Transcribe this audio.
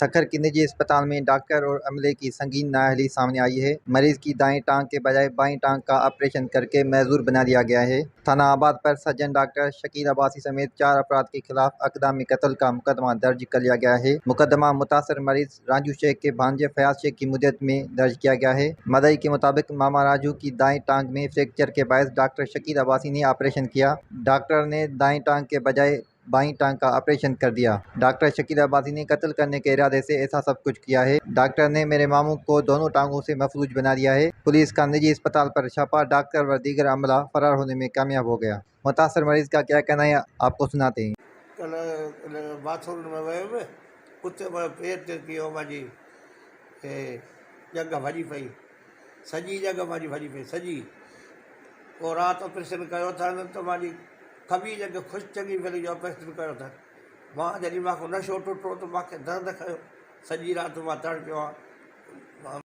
सखर की निजी अस्पताल में डॉक्टर और अमले की संगीन नाअहली सामने आई है। मरीज की दाएं टांग के बजाय बाईं टांग का ऑपरेशन करके मजदूर बना दिया गया है। थाना आबाद पर सर्जन डॉक्टर शकील अब्बासी समेत 4 अफराद के खिलाफ अक़दाम कत्ल का मुकदमा दर्ज कर लिया गया है। मुकदमा मुतासर मरीज राजू शेख के भांजे फयाज शेख की मुद्दत में दर्ज किया गया है। मदई के मुताबिक मामा राजू की दाएं टांग में फ्रैक्चर के बायस डॉक्टर शकील अब्बासी ने ऑपरेशन किया। डॉक्टर ने दाएं टांग के बजाय बाईं टांग का ऑपरेशन कर दिया। डॉक्टर शकील अब्बासी ने कत्ल करने के इरादे से ऐसा सब कुछ किया है। डॉक्टर ने मेरे मामू को दोनों टांगों से महफूज बना दिया है। पुलिस का निजी अस्पताल पर छापा, डॉक्टर व दीगर अमला फरार होने में कामयाब हो गया। मुतासर मरीज का क्या कहना है, आपको सुनाते हैं। कल बाथरूम में वियुमि, उते पेर ते पियो मुंहिंजी जॻह भॼी पई, सॼी जॻह मुंहिंजी भॼी पई सॼी। पोइ राति ऑपरेशन कयो अथनि त मुंहिंजी खॿी जॻह ख़ुशि चङी भली जो ऑपरेशन कयो अथनि। मां जॾहिं मूंखे नशो टुटो त मूंखे दर्द कयो, सॼी राति मां तड़पियो आहियां।